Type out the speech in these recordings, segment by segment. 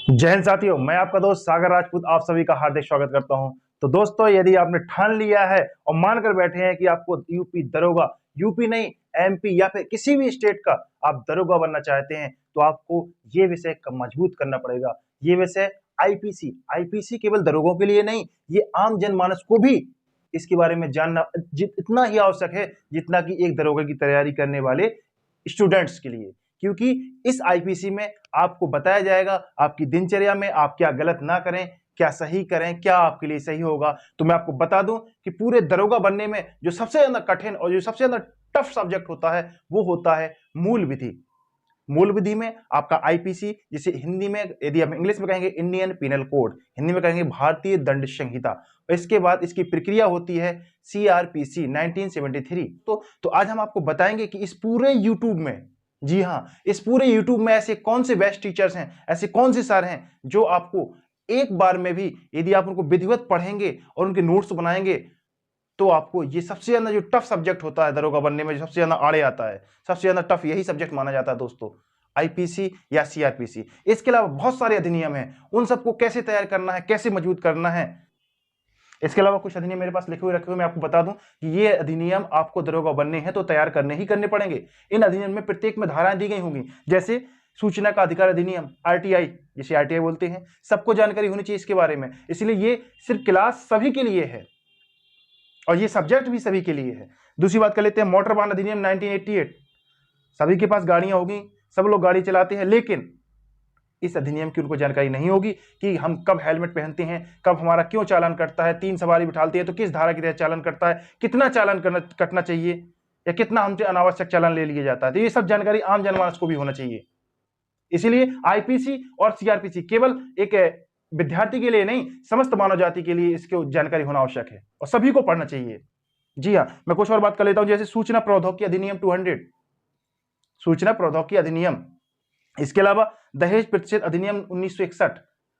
जय हिंद साथियों, मैं आपका दोस्त सागर राजपूत आप सभी का हार्दिक स्वागत करता हूं। तो दोस्तों, यदि आपने ठान लिया है और मानकर बैठे हैं कि आपको यूपी दरोगा, यूपी नहीं एमपी या फिर किसी भी स्टेट का आप दरोगा बनना चाहते हैं, तो आपको ये विषय मजबूत करना पड़ेगा। ये विषय आईपीसी आईपीसी केवल दरोगों के लिए नहीं, ये आम जनमानस को भी इसके बारे में जानना इतना ही आवश्यक है जितना कि एक दरोगा की तैयारी करने वाले स्टूडेंट्स के लिए। क्योंकि इस आईपीसी में आपको बताया जाएगा आपकी दिनचर्या में आप क्या गलत ना करें, क्या सही करें, क्या आपके लिए सही होगा। तो मैं आपको बता दूं कि पूरे दरोगा बनने में जो सबसे ज्यादा कठिन और जो सबसे ज्यादा टफ सब्जेक्ट होता है वो होता है मूल विधि। मूल विधि में आपका आईपीसी, जिसे हिंदी में यदि हम इंग्लिश में कहेंगे इंडियन पिनल कोड, हिंदी में कहेंगे भारतीय दंड संहिता, और इसके बाद इसकी प्रक्रिया होती है सीआरपीसी 1973। तो आज हम आपको बताएंगे कि इस पूरे यूट्यूब में, जी हाँ, इस पूरे यूट्यूब में ऐसे कौन से बेस्ट टीचर्स हैं, ऐसे कौन से सर हैं जो आपको एक बार में भी यदि आप उनको विधिवत पढ़ेंगे और उनके नोट्स बनाएंगे तो आपको ये सबसे ज्यादा जो टफ सब्जेक्ट होता है दरोगा बनने में, जो सबसे ज्यादा आड़े आता है, सबसे ज्यादा टफ यही सब्जेक्ट माना जाता है दोस्तों, आईपीसी या सीआरपीसी। इसके अलावा बहुत सारे अधिनियम हैं, उन सबको कैसे तैयार करना है, कैसे मजबूत करना है। इसके अलावा कुछ अधिनियम मेरे पास लिखे हुए मैं आपको बता दूं कि ये अधिनियम आपको दरोगा बनने हैं तो तैयार करने ही करने पड़ेंगे। इन अधिनियम में प्रत्येक में धाराएं दी गई होंगी, जैसे सूचना का अधिकार अधिनियम आरटीआई, जिसे आरटीआई बोलते हैं, सबको जानकारी होनी चाहिए इसके बारे में। इसलिए ये सिर्फ क्लास सभी के लिए है और ये सब्जेक्ट भी सभी के लिए है। दूसरी बात कर लेते हैं मोटर वाहन अधिनियम 1988। सभी के पास गाड़ियां होगी, सब लोग गाड़ी चलाते हैं, लेकिन इस अधिनियम की उनको जानकारी नहीं होगी कि हम कब हेलमेट पहनते हैं, कब हमारा क्यों चालान कटता है, 3 सवारी बिठाते हैं तो किस धारा के तहत चालान कटता है, कितना चालान कटना चाहिए या कितना हमसे अनावश्यक चालान ले लिया जाता है। तो ये सब जानकारी आम जनमानस को भी होना चाहिए। इसीलिए आईपीसी और सीआरपीसी केवल एक विद्यार्थी के लिए नहीं, समस्त मानव जाति के लिए इसकी जानकारी होना आवश्यक है और सभी को पढ़ना चाहिए। जी हाँ, मैं कुछ और बात कर लेता हूं, जैसे सूचना प्रौद्योगिकी अधिनियम 200, सूचना प्रौद्योगिकी अधिनियम। इसके अलावा दहेज प्रतिषेध अधिनियम 1961।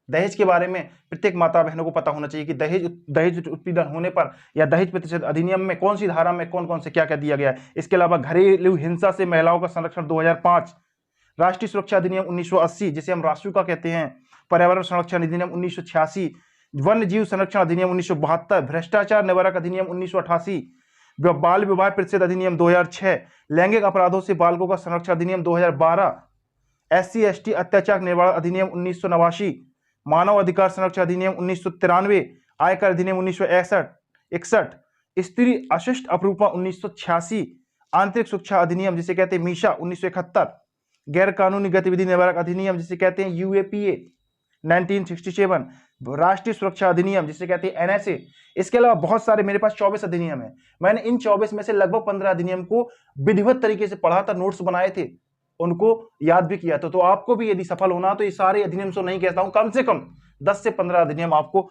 दहेज के बारे में प्रत्येक माता बहनों को पता होना चाहिए कि दहेज उत्पीड़न होने पर या दहेज प्रतिषेध अधिनियम में कौन सी धारा में कौन कौन से क्या क्या दिया गया है। इसके अलावा घरेलू हिंसा से महिलाओं का संरक्षण 2005, राष्ट्रीय सुरक्षा अधिनियम 1980 जिसे हम राष्ट्रीय का कहते हैं, पर्यावरण संरक्षण अधिनियम 1986, वन्य जीव संरक्षण अधिनियम 1972, भ्रष्टाचार निवारक अधिनियम 1988, बाल विवाह प्रतिषेध अधिनियम 2006, लैंगिक अपराधों से बालकों का संरक्षण अधिनियम 2012, एससी एसटी अत्याचार निवारण अधिनियम 1989, मानव अधिकार संरक्षण अधिनियम 1993, आयकर अधिनियम 1961, स्त्री अशिष्ट अपरूपा 1986, आंतरिक सुरक्षा अधिनियम जिसे कहते हैं मीशा 1971, गैर कानूनी गतिविधि निवारक अधिनियम जिसे कहते हैं यूएपीए 1967, राष्ट्रीय सुरक्षा अधिनियम जिसे कहते हैं एनएसए। इसके अलावा बहुत सारे मेरे पास 24 अधिनियम है। मैंने इन 24 में से लगभग 15 अधिनियम को विधिवत तरीके से पढ़ा था, नोट्स बनाए थे, उनको याद भी किया था। तो आपको भी यदि सफल होना तो ये सारे अधिनियम तो नहीं कहता हूं, कम से कम 10 से 15 अधिनियम आपको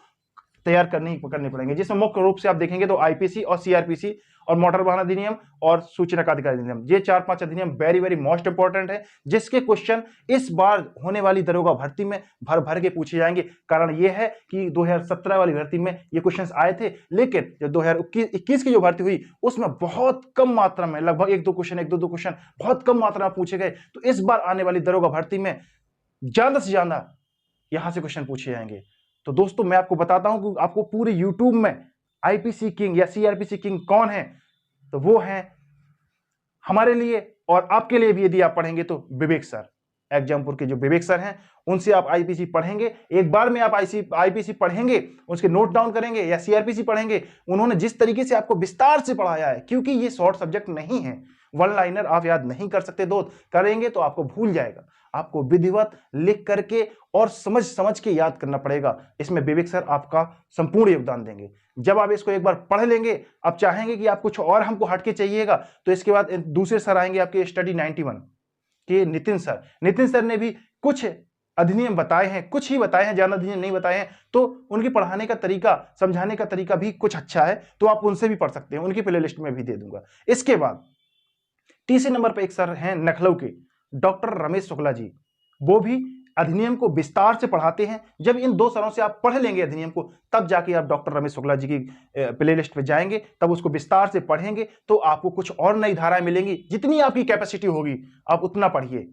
तैयार करने पड़ेंगे, जिसमें मुख्य रूप से आप देखेंगे तो आईपीसी और सीआरपीसी और मोटर वाहन अधिनियम और सूचना का अधिकार अधिनियम, ये 4-5 अधिनियम वेरी वेरी मोस्ट इंपॉर्टेंट है, जिसके क्वेश्चन इस बार होने वाली दरोगा भर्ती में भर भर के पूछे जाएंगे। कारण यह है कि 2017 वाली भर्ती में ये क्वेश्चंस आए थे, लेकिन जो 2021 की जो भर्ती हुई उसमें बहुत कम मात्रा में, लगभग 1-2 क्वेश्चन बहुत कम मात्रा में पूछे गए। तो इस बार आने वाली दरोगा भर्ती में ज्यादा से ज्यादा यहां से क्वेश्चन पूछे जाएंगे। तो दोस्तों, मैं आपको बताता हूं कि आपको पूरे यूट्यूब में आईपीसी किंग या सीआरपीसी किंग कौन है, तो वो है हमारे लिए और आपके लिए भी। यदि आप पढ़ेंगे तो विवेक सर, एग्जामपुर के जो विवेक सर हैं, उनसे आप आईपीसी पढ़ेंगे, एक बार में आप आईपीसी पढ़ेंगे, उसके नोट डाउन करेंगे या सीआरपीसी पढ़ेंगे, उन्होंने जिस तरीके से आपको विस्तार से पढ़ाया है, क्योंकि ये शॉर्ट सब्जेक्ट नहीं है, वन लाइनर आप याद नहीं कर सकते दोस्त, करेंगे तो आपको भूल जाएगा। आपको विधिवत लिख करके और समझ समझ के याद करना पड़ेगा। इसमें विवेक सर आपका संपूर्ण योगदान देंगे। जब आप इसको एक बार पढ़ लेंगे, आप चाहेंगे कि आप कुछ और हमको हटके चाहिएगा, तो इसके बाद दूसरे सर आएंगे आपके स्टडी 91 के नितिन सर। नितिन सर ने भी कुछ अधिनियम बताए हैं, कुछ ही बताए हैं, ज्यादा अधिनियम नहीं बताए हैं, तो उनके पढ़ाने का तरीका, समझाने का तरीका भी कुछ अच्छा है, तो आप उनसे भी पढ़ सकते हैं, उनकी प्ले लिस्ट में भी दे दूंगा। इसके बाद तीसरे नंबर पर एक सर हैं लखनऊ के डॉक्टर रमेश शुक्ला जी, वो भी अधिनियम को विस्तार से पढ़ाते हैं। जब इन 2 सरों से आप पढ़ लेंगे अधिनियम को, तब जाके आप डॉक्टर रमेश शुक्ला जी की प्ले लिस्ट पे जाएंगे, तब उसको विस्तार से पढ़ेंगे तो आपको कुछ और नई धाराएं मिलेंगी। जितनी आपकी कैपेसिटी होगी आप उतना पढ़िए।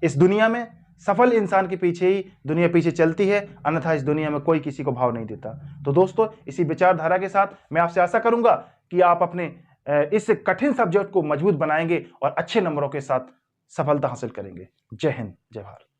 इस दुनिया में सफल इंसान के पीछे ही दुनिया पीछे चलती है, अन्यथा इस दुनिया में कोई किसी को भाव नहीं देता। तो दोस्तों, इसी विचारधारा के साथ मैं आपसे आशा करूंगा कि आप अपने इस कठिन सब्जेक्ट को मजबूत बनाएंगे और अच्छे नंबरों के साथ सफलता हासिल करेंगे। जय हिंद, जय भारत।